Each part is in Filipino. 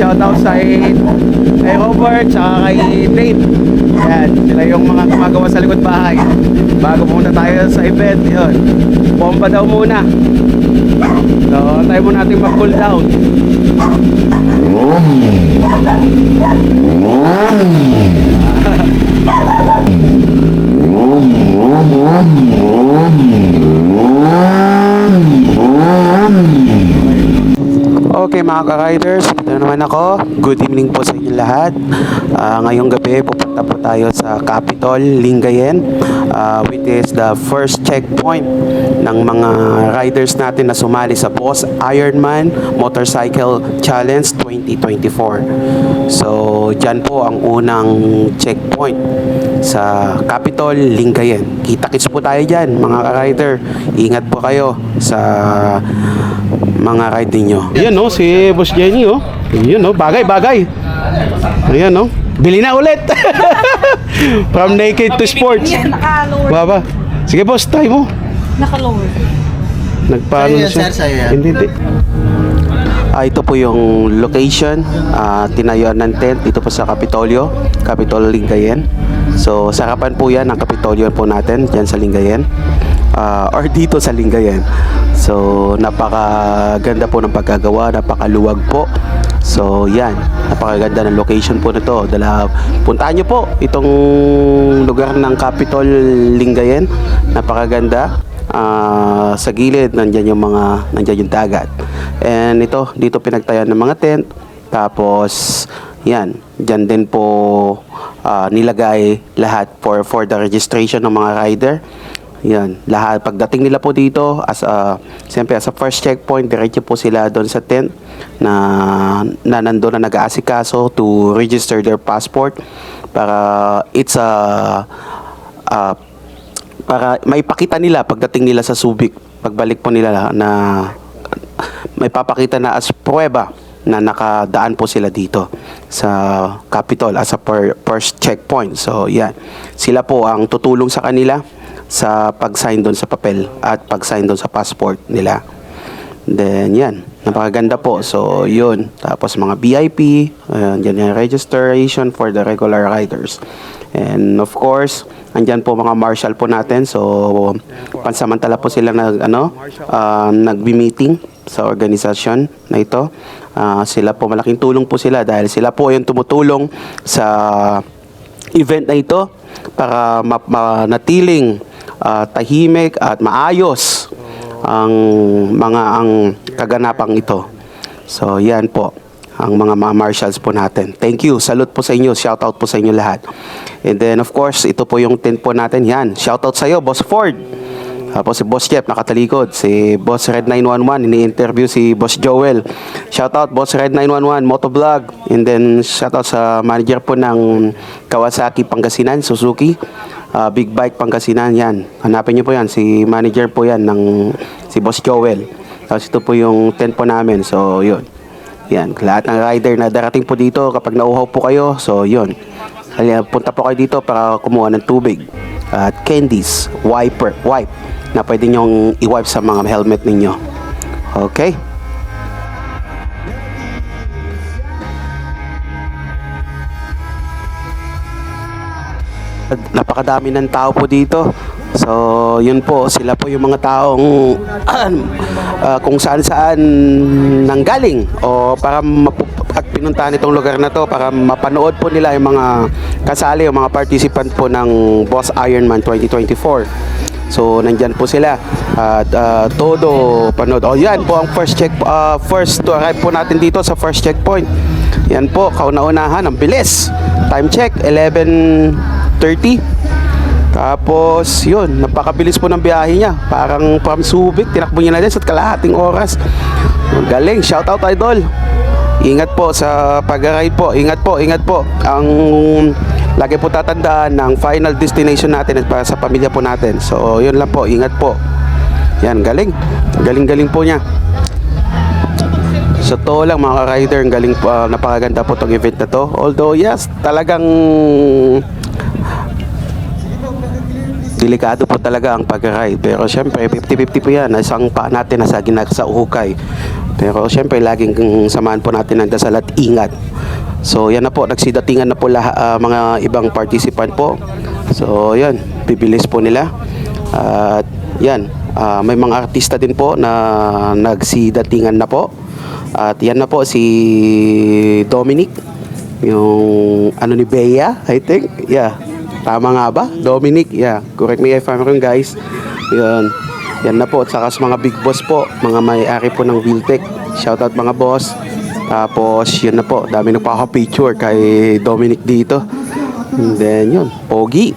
shoutout sa kay Robert tsaka kay Dave. Yan, sila yung mga gumagawa sa likod bahay. Bago pumunta tayo sa event, yun, bomba daw muna. So, tayo muna natin mag-cool down. Okay mga ka-riders, ito naman ako. Good evening po sa inyo lahat. Ngayong gabi pupunta po tayo sa Capitol, Lingayen, which is the first checkpoint ng mga riders natin na sumali sa Boss Ironman Motorcycle Challenge 2024. So, dyan po ang unang checkpoint sa Capitol, Lingayen. Kita-kits po tayo dyan mga ka-rider. Ingat po kayo sa mga ride ninyo. Yan no, si Boss Jenny oh. Yan no, bagay. Ayan no. Bili na ulit. From naked to sports. Baba. Sige boss, tayo mo. Naka-lower. Nagpaano na siya? Hindi. Ito po yung location, tinayuan ng tent dito po sa Capitolio, Capitol Lingayen. So, sarapan po yan ang Capitolio po natin, dyan sa Lingayen. Or dito sa Lingayen. So, napakaganda po ng pagkagawa, napakaluwag po. So, yan, napakaganda ng location po nito. Puntahan nyo po itong lugar ng Capitol Lingayen. Napakaganda. Sa gilid, nandyan yung dagat. And dito pinagtayan ng mga tent. Tapos, yan, dyan din po nilagay lahat for the registration ng mga rider. Yan, lahat pagdating nila po dito siyempre as a first checkpoint, diretso po sila doon sa tent na nandoon na nag-aasikaso to register their passport para para maipakita nila pagdating nila sa Subic, pagbalik po nila na may papakita na as pruweba na nakadaan po sila dito sa Capitol as a first checkpoint. So yan, sila po ang tutulong sa kanila sa pag-sign doon sa papel at pag-sign doon sa passport nila. Then yan, napakaganda po. So yun, tapos mga VIP, dyan yung registration for the regular riders. And of course, andyan po mga marshal po natin. So pansamantala po sila nagbi-meeting sa organisasyon na ito. Sila po, malaking tulong po sila dahil sila po yung tumutulong sa event na ito para manatiling tahimik at maayos ang kaganapang ito. So yan po ang mga marshals po natin. Thank you, salute po sa inyo, shoutout po sa inyo lahat. And then of course, ito po yung tent po natin. Yan, shoutout sa iyo, Boss Ford. Tapos si Boss Jeff nakatalikod, si Boss Red 911 ini-interview si Boss Joel. Shoutout Boss Red 911 Motovlog. And then shoutout sa manager po ng Kawasaki Pangasinan, Suzuki. Big Bike Pangasinan, yan. Hanapin niyo po yan, si manager po yan si Boss Joel. Tapos ito po yung tent po namin. So yun. Yan, lahat ng rider na darating po dito kapag nauhaw po kayo. So yun. Punta po kayo dito para kumuha ng tubig at candies, wipe na pwede nyong i-wipe sa mga helmet ninyo. Okay? Napakadami ng tao po dito. So, yun po, sila po yung mga taong kung saan-saan nanggaling o para at pinuntahan itong lugar na to para mapanood po nila yung mga kasali, yung mga participant po ng Boss Ironman 2024. So, nandyan po sila at todo panood. O, yan po ang first to arrive po natin dito sa first checkpoint. Yan po, kauna-unahan, ang bilis. Time check, 11:30. Tapos, yun, napakabilis po ng biyahe niya. Parang from Subic, tinakbo niya na din sa kalahating oras. Galing, shoutout idol. Ingat po sa pag-ride po. Ingat po. Ang lagi po tatandaan ng final destination natin para sa pamilya po natin. So, yun lang po. Ingat po. Yan, galing. Galing po niya. So, to lang mga ka-rider, galing po, napakaganda po itong event na to. Although, yes, talagang delikado po talaga ang pag-ride. Pero syempre, 50-50 po yan. Isang paa natin nasa sa uhukay. Pero syempre, laging samahan po natin ng dasal at ingat. So, yan na po. Nagsidatingan na po mga ibang participant po. So, yan. Bibilis po nila. At yan. May mga artista din po na nagsidatingan na po. At yan na po si Dominic. Yung ano ni Bea, I think. Yeah. Tama nga ba? Dominic, yeah. Correct me if I'm wrong, guys. Yun. Yan na po. At saka sa mga big boss po, mga may-ari po ng Wiltec. Shoutout mga boss. Tapos, yun na po. Dami nagpaka-picture kay Dominic dito. And then, yun. Pogi.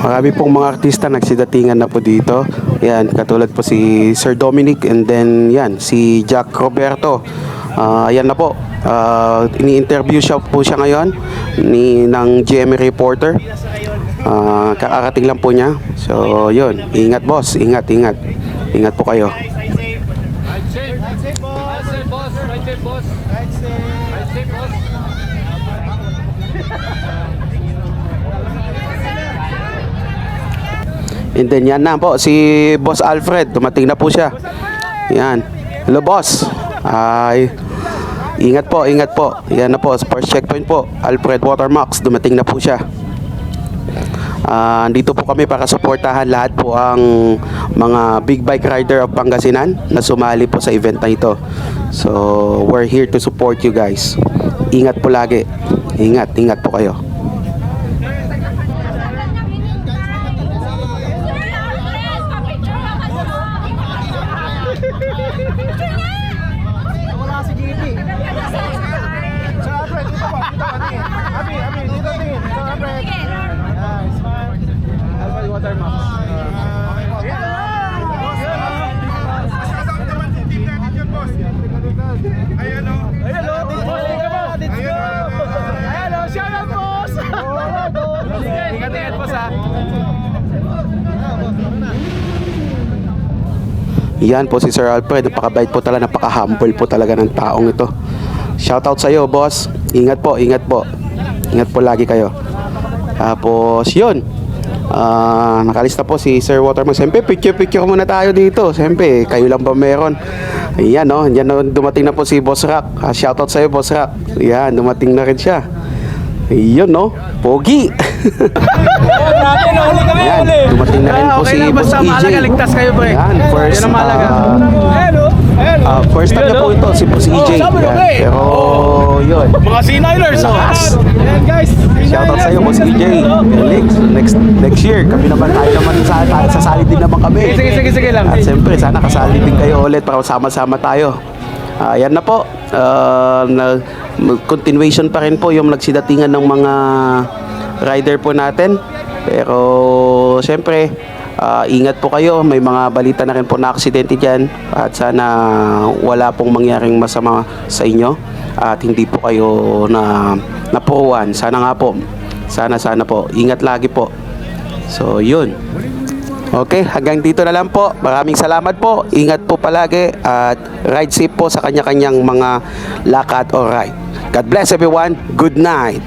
Marami pong mga artista nagsidatingan na po dito. Yan, katulad po si Sir Dominic and then yan, si Jack Roberto. Ayan na po. Ini-interview po siya ngayon ng GMA Reporter. Kakarating lang po niya. So, yun. Ingat boss. Ingat. Ingat po kayo. And then yan na po, si Boss Alfred, dumating na po siya. Yan. Hello boss. Ingat po. Yan na po, first checkpoint po. Alfred Watermax, dumating na po siya. Dito po kami para suportahan lahat po ang mga big bike rider of Pangasinan na sumali po sa event na ito. So, we're here to support you guys. Ingat po lagi. Ingat po kayo. Yan po si Sir Alfred, napakabait po talaga, napaka-humble po talaga ng taong ito. Shoutout sa iyo, boss. Ingat po. Ingat po lagi kayo. Tapos, yun. Nakalista po si Sir Waterman. Siyempre, picture muna tayo dito. Siyempre, kayo lang ba meron? Ayan, no? Yan, no? Dumating na po si Boss Rock. Shoutout sa iyo, Boss Rock. Ayan, dumating na rin siya. Ayun, no? Pogi. Ayan, dumating na rin po si Boss EJ. Ayan, first time niya po ito, si Boss EJ. Pero, yun. Mga C9ers, ayan guys. Shoutout sa iyo, Boss EJ. Next year, kami naman, tayo naman sasali din naman kami. Sige lang. At siyempre, sana kasali din kayo ulit para sama-sama tayo. Ayan na po. Continuation pa rin po yung nagsidatingan ng mga rider po natin. Pero siyempre, ingat po kayo. May mga balita na rin po na aksidente dyan. At sana wala pong mangyaring masama sa inyo. At hindi po kayo napuruan. Sana nga po. Sana po. Ingat lagi po. So, yun. Okay, hanggang dito na lang po. Maraming salamat po. Ingat po palagi at ride safe po sa kanya-kanyang mga lakad o ride. God bless everyone. Good night.